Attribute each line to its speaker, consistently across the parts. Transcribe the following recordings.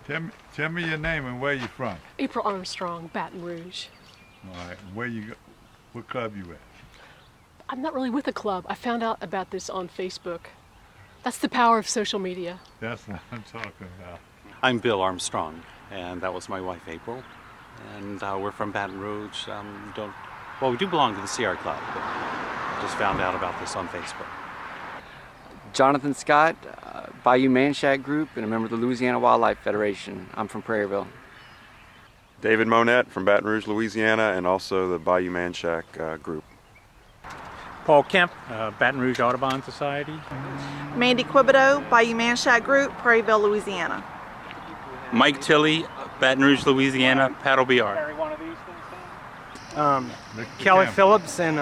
Speaker 1: Tell me your name and where you from.
Speaker 2: April Armstrong, Baton Rouge.
Speaker 1: All right, where you go? What club you at?
Speaker 2: I'm not really with a club. I found out about this on Facebook. That's the power of social media.
Speaker 1: That's what I'm talking about.
Speaker 3: I'm Bill Armstrong, and that was my wife April. And we're from Baton Rouge. We do belong to the Sierra Club, but just found out about this on Facebook.
Speaker 4: Jonathan Scott, Bayou Manchac Group, and a member of the Louisiana Wildlife Federation. I'm from Prairieville.
Speaker 5: David Monette from Baton Rouge, Louisiana, and also the Bayou Manchac Group.
Speaker 6: Paul Kemp, Baton Rouge Audubon Society.
Speaker 7: Mandy Quibido, Bayou Manchac Group, Prairieville, Louisiana.
Speaker 8: Mike Tilley, Baton Rouge, Louisiana, Paddle BR.
Speaker 9: Kelly Phillips, and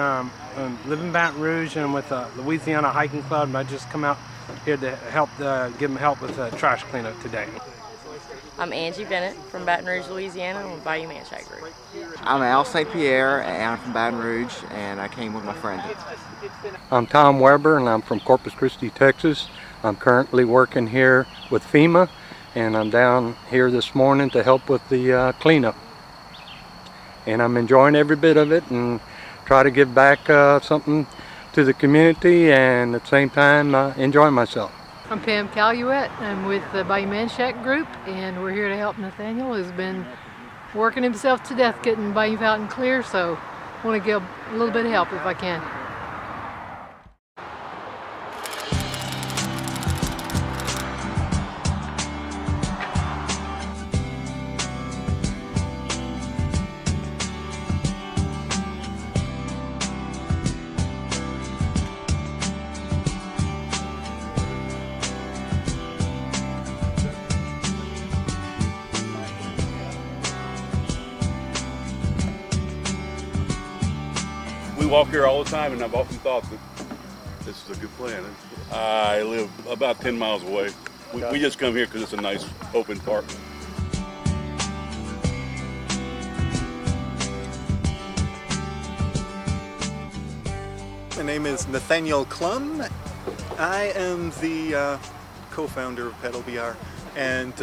Speaker 9: live in Baton Rouge and with the Louisiana Hiking Club. And I just come out here to help, give them help with trash cleanup today.
Speaker 10: I'm Angie Bennett from Baton Rouge, Louisiana, with Bayou Manchac Group.
Speaker 11: I'm Al St. Pierre, and I'm from Baton Rouge, and I came with my friend.
Speaker 12: I'm Tom Weber, and I'm from Corpus Christi, Texas. I'm currently working here with FEMA, and I'm down here this morning to help with the cleanup. And I'm enjoying every bit of it and try to give back something to the community, and at the same time enjoying myself.
Speaker 13: I'm Pam Caluette. I'm with the Bayou Manchac Group, and we're here to help Nathaniel, who's been working himself to death getting Bayou Fountain clear, so I want to give a little bit of help if I can.
Speaker 14: We walk here all the time, and I've often thought that this is a good plan. I live about 10 miles away. We just come here because it's a nice open park.
Speaker 15: My name is Nathaniel Klum. I am the co-founder of Paddle BR, and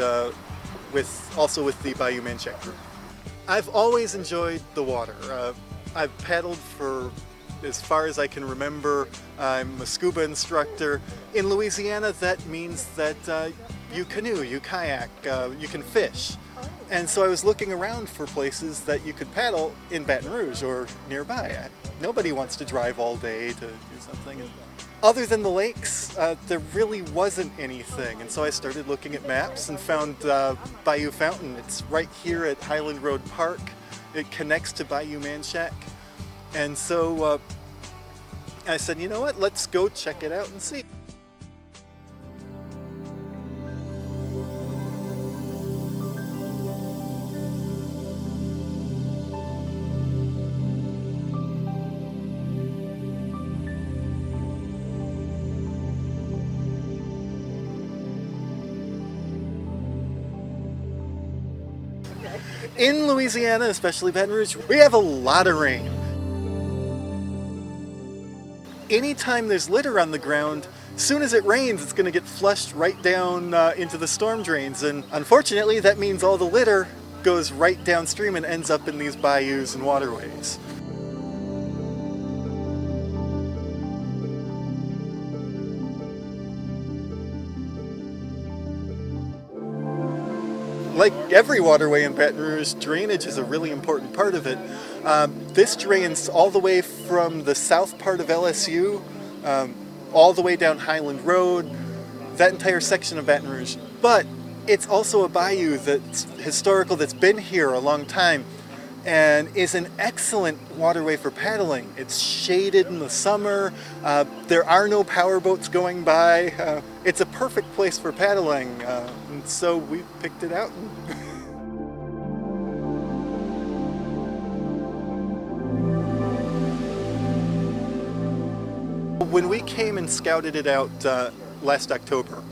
Speaker 15: also with the Bayou Manchac Group. I've always enjoyed the water. I've paddled for as far as I can remember. I'm a scuba instructor. In Louisiana, that means that you canoe, you kayak, you can fish. And so I was looking around for places that you could paddle in Baton Rouge or nearby. Nobody wants to drive all day to do something. Other than the lakes, there really wasn't anything. And so I started looking at maps and found Bayou Fountain. It's right here at Highland Road Park. It connects to Bayou Manchac. And so I said, you know what, let's go check it out and see. In Louisiana, especially Baton Rouge, we have a lot of rain. Anytime there's litter on the ground, as soon as it rains, it's going to get flushed right down into the storm drains. And unfortunately, that means all the litter goes right downstream and ends up in these bayous and waterways. Like every waterway in Baton Rouge, drainage is a really important part of it. This drains all the way from the south part of LSU, all the way down Highland Road, that entire section of Baton Rouge. But it's also a bayou that's historical, that's been here a long time, and is an excellent waterway for paddling. It's shaded in the summer, there are no power boats going by. It's a perfect place for paddling, and so we picked it out. When we came and scouted it out last October,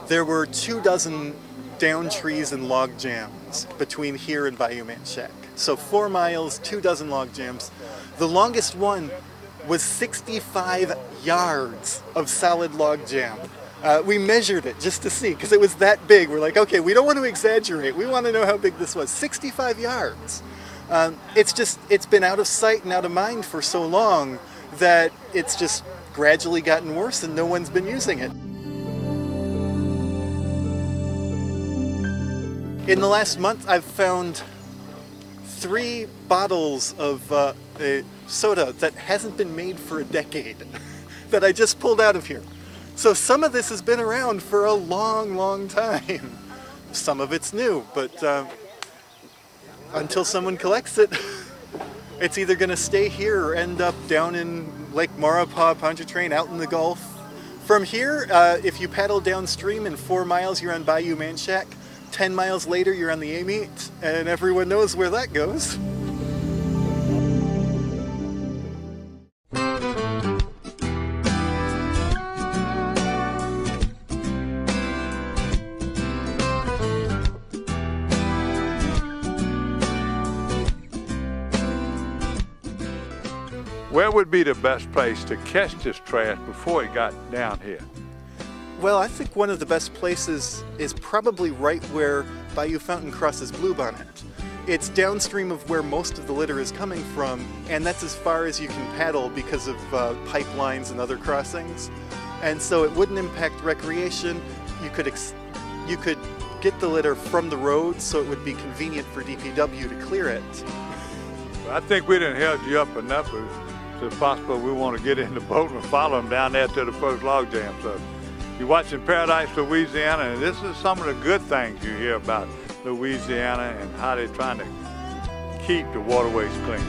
Speaker 15: there were 24 down trees and log jams between here and Bayou Manchac. So 4 miles, 24 log jams. The longest one was 65 yards of solid log jam. We measured it just to see, because it was that big. We're like, okay, we don't want to exaggerate. We want to know how big this was. 65 yards. It's been out of sight and out of mind for so long that it's just gradually gotten worse and no one's been using it. In the last month, I've found 3 bottles of a soda that hasn't been made for a decade that I just pulled out of here. So some of this has been around for a long, long time. Some of it's new, but until someone collects it, it's either going to stay here or end up down in Lake Maurepas, Pontchartrain, out in the Gulf. From here, if you paddle downstream in 4 miles, you're on Bayou Manchac. 10 miles later, you're on the Amite, and everyone knows where that goes.
Speaker 1: Where would be the best place to catch this trash before it got down here?
Speaker 15: Well, I think one of the best places is probably right where Bayou Fountain crosses Bluebonnet. It's downstream of where most of the litter is coming from, and that's as far as you can paddle because of pipelines and other crossings. And so it wouldn't impact recreation. You could get the litter from the road, so it would be convenient for DPW to clear it.
Speaker 1: Well, I think we done held you up enough. If possible, we want to get in the boat and follow them down there to the first log jam. So you're watching Paradise, Louisiana, and this is some of the good things you hear about Louisiana and how they're trying to keep the waterways clean.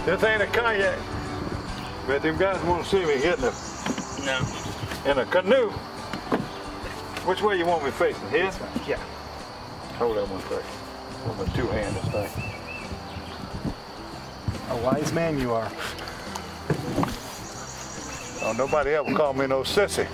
Speaker 1: This ain't a kayak. But them guys want to see me hitting them.
Speaker 8: No.
Speaker 1: In a canoe. Which way you want me facing? Here?
Speaker 9: Yeah.
Speaker 1: Hold that one second. With my 2-handed thing.
Speaker 9: A wise man you are.
Speaker 1: Oh, nobody ever called me no sissy.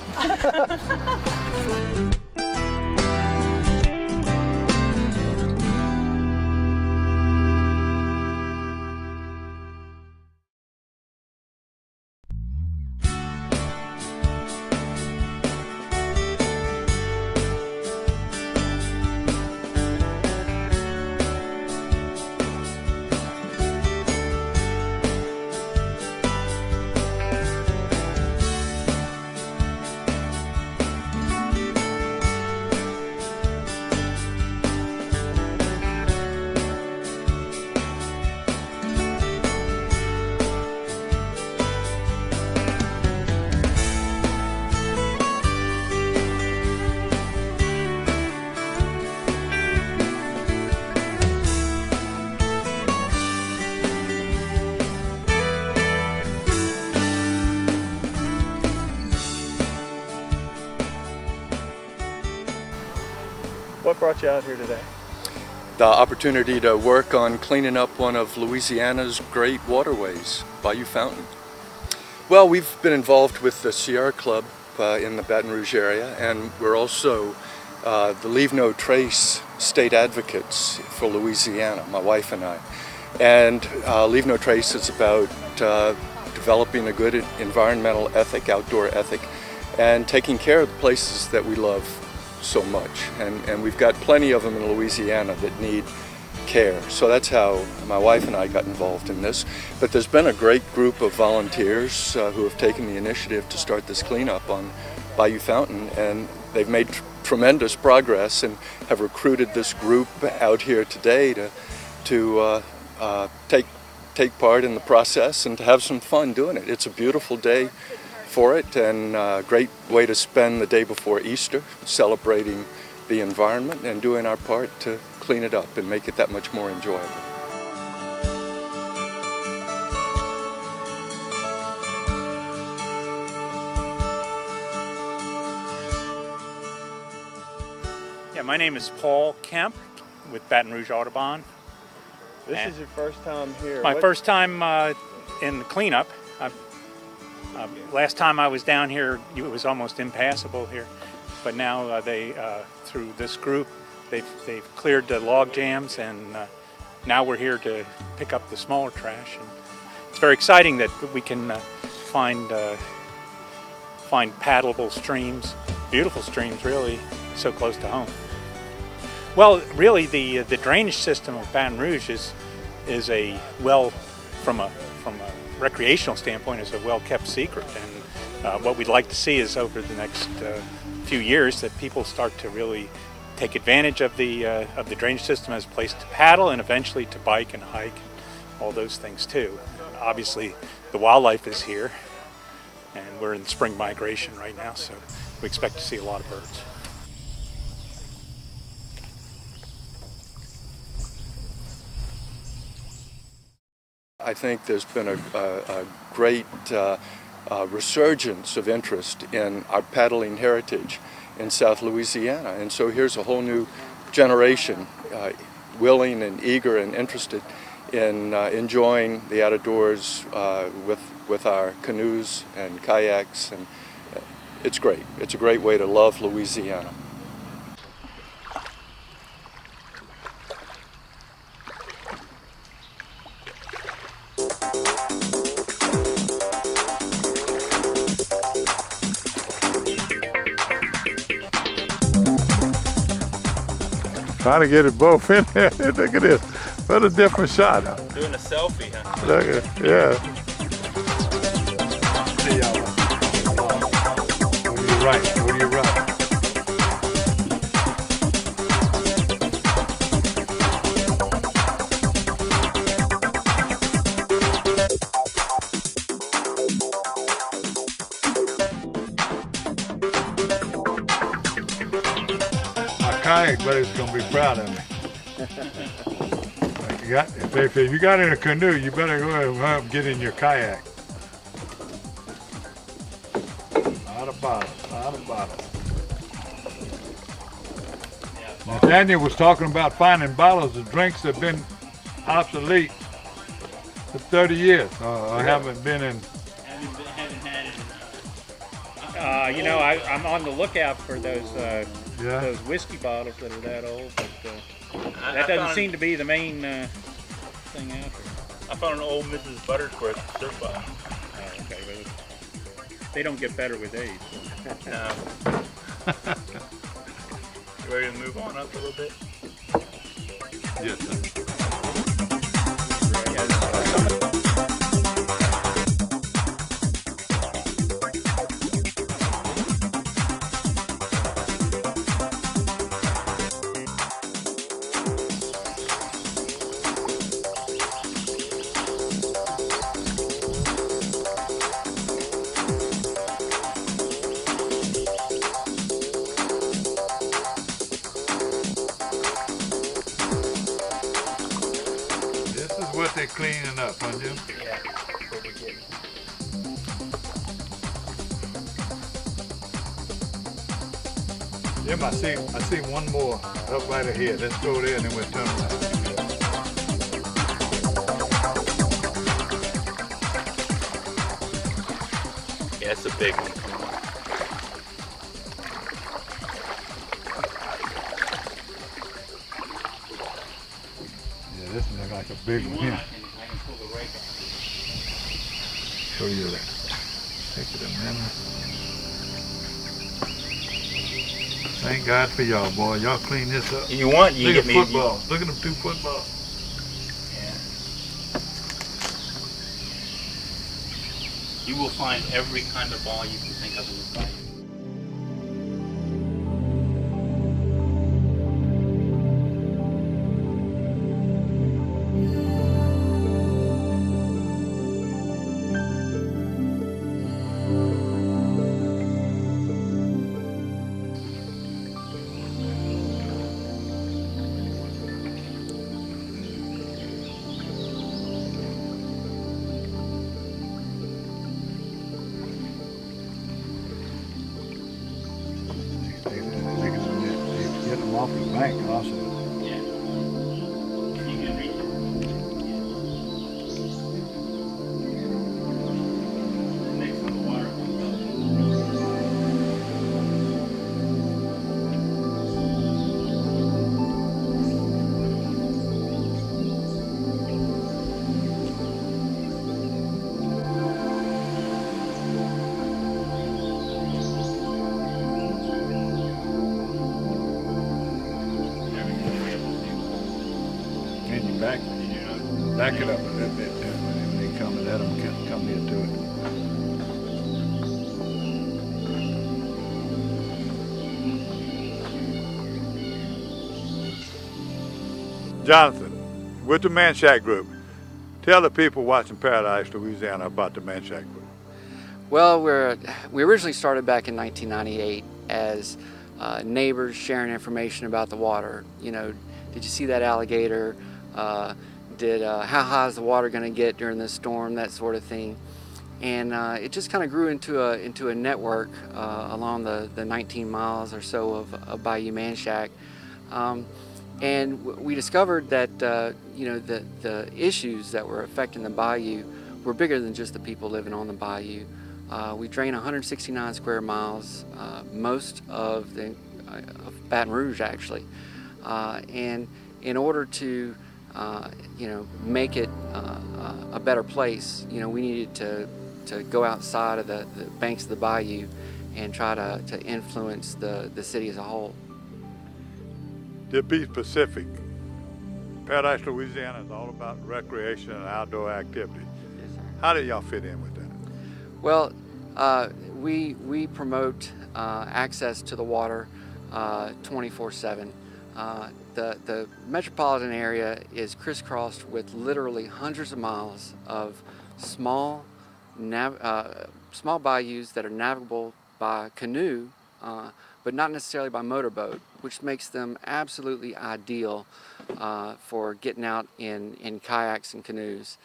Speaker 9: What brought you out here today?
Speaker 12: The opportunity to work on cleaning up one of Louisiana's great waterways, Bayou Fountain. Well, we've been involved with the Sierra Club in the Baton Rouge area, and we're also the Leave No Trace state advocates for Louisiana, my wife and I. And Leave No Trace is about developing a good environmental ethic, outdoor ethic, and taking care of the places that we love so much. And we've got plenty of them in Louisiana that need care. So that's how my wife and I got involved in this. But there's been a great group of volunteers who have taken the initiative to start this cleanup on Bayou Fountain, and they've made tremendous progress and have recruited this group out here today to take part in the process and to have some fun doing it. It's a beautiful day for it, and a great way to spend the day before Easter, celebrating the environment and doing our part to clean it up and make it that much more enjoyable.
Speaker 6: Yeah, My name is Paul Kemp with Baton Rouge Audubon.
Speaker 16: This is your first time here.
Speaker 6: My first time in the cleanup. Last time I was down here, it was almost impassable here. But now through this group, they've cleared the log jams, and now we're here to pick up the smaller trash. And it's very exciting that we can find paddleable streams, beautiful streams, really, so close to home. Well, really, the drainage system of Baton Rouge is a from a recreational standpoint, is a well-kept secret. And what we'd like to see is over the next few years that people start to really take advantage of the drainage system as a place to paddle and eventually to bike and hike, all those things too. And obviously, the wildlife is here, and we're in spring migration right now, so we expect to see a lot of birds.
Speaker 12: I think there's been a great resurgence of interest in our paddling heritage in South Louisiana, and so here's a whole new generation willing and eager and interested in enjoying the outdoors with our canoes and kayaks, and it's great. It's a great way to love Louisiana.
Speaker 1: Trying to get it both in there. Look at this. What a different shot. Huh?
Speaker 8: Doing a selfie, huh?
Speaker 1: Look at, yeah.
Speaker 12: See y'all. What do you write? What do you write?
Speaker 1: Kayak buddy's gonna be proud of me. If you got in a canoe, you better go ahead and get in your kayak. Out of bottle, out of bottle. Nathaniel was talking about finding bottles of drinks that have been obsolete for 30 years. I haven't been in.
Speaker 6: You know, I'm on the lookout for those whiskey bottles that are that old, but that doesn't seem to be the main thing out there.
Speaker 8: I found an old Mrs. Buttersworth syrup bottle.
Speaker 6: Oh, okay, well, they don't get better with age.
Speaker 8: No. You ready to move on up a little bit?
Speaker 1: Yes, sir. What they're cleaning up, huh, Jim?
Speaker 8: Yeah, that's what we get.
Speaker 1: Jim, I see one more up right ahead. Let's go there and then we'll turn around.
Speaker 8: Yeah, it's a big one.
Speaker 1: This one looks like a big one here. Show you that. Take it a minute. Thank God for y'all, boy. Y'all clean this up.
Speaker 8: You want you
Speaker 1: Look
Speaker 8: get
Speaker 1: at
Speaker 8: me
Speaker 1: footballs. Look at them 2 footballs.
Speaker 8: You will find every kind of ball you can think of in this bayou.
Speaker 1: back it up a little bit there, and they come and let them come here to it. Jonathan, with the Man Shack Group, tell the people watching Paradise, Louisiana about the Man Shack Group.
Speaker 4: Well, we originally started back in 1998 as neighbors sharing information about the water. You know, did you see that alligator? How high is the water going to get during this storm? That sort of thing. And it just kind of grew into a network along the 19 miles or so of Bayou Man Shack. And we discovered that you know, the issues that were affecting the bayou were bigger than just the people living on the bayou. We drain 169 square miles, most of Baton Rouge actually. And in order to you know, make it a better place, you know, we needed to go outside of the banks of the bayou and try to influence the city as a whole.
Speaker 1: To be specific, Paradise, Louisiana is all about recreation and outdoor activity.
Speaker 4: Yes, sir. How
Speaker 1: do y'all fit in with that?
Speaker 4: Well, we promote access to the water 24/7. The metropolitan area is crisscrossed with literally hundreds of miles of small bayous that are navigable by canoe, but not necessarily by motorboat, which makes them absolutely ideal for getting out in kayaks and canoes.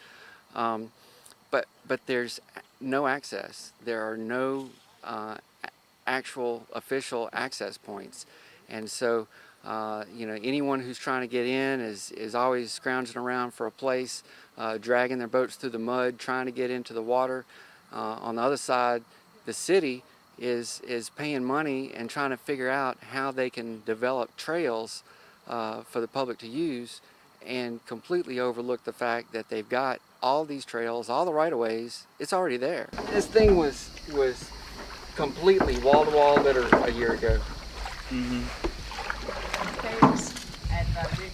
Speaker 4: But there's no access. There are no actual official access points, and so you know, anyone who's trying to get in is always scrounging around for a place, dragging their boats through the mud, trying to get into the water. On the other side, the city is paying money and trying to figure out how they can develop trails for the public to use, and completely overlook the fact that they've got all these trails, all the right-of-ways. It's already there. This thing was completely wall-to-wall litter a year ago.
Speaker 10: They was at about a big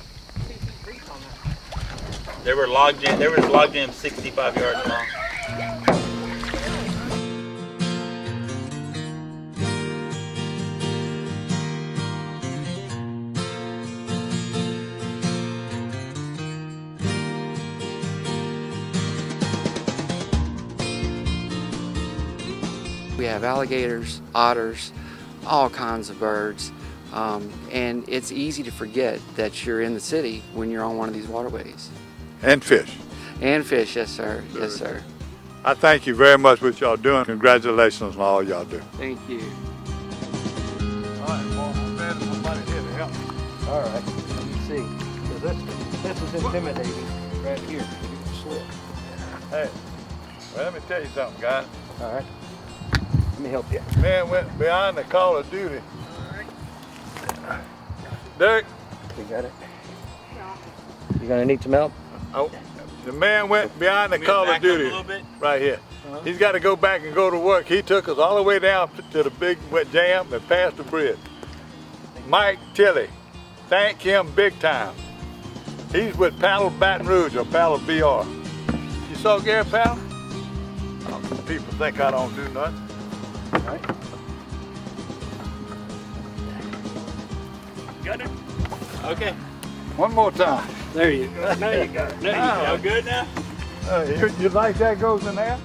Speaker 10: 2 feet deep on that.
Speaker 8: There was log jam 65 yards long.
Speaker 4: We have alligators, otters, all kinds of birds, and it's easy to forget that you're in the city when you're on one of these waterways.
Speaker 1: And fish.
Speaker 4: And fish, yes sir, yes sir.
Speaker 1: I thank you very much for what y'all doing. Congratulations on all y'all do.
Speaker 4: Thank you.
Speaker 1: All right, well, I'm glad somebody here to help me.
Speaker 12: All right, let me see. This is intimidating right here. You can slip.
Speaker 1: Hey, well, let me tell you something, guys.
Speaker 12: All right. Let me help you.
Speaker 1: Man went behind the call of duty. Derek?
Speaker 12: You got it? You gonna need some help?
Speaker 1: Oh, the man went behind the call of duty right here. He's got to go back and go to work. He took us all the way down to the big wet jam and past the bridge. Mike Tilley, thank him big time. He's with Paddle Baton Rouge, or Paddle BR. You saw Gary Paddle? Oh, people think I don't do nothing.
Speaker 12: All right.
Speaker 8: Got it? Okay.
Speaker 1: One more time.
Speaker 12: There you go. Now you got it.
Speaker 8: Now you go. Good now?
Speaker 1: You like that goes in there?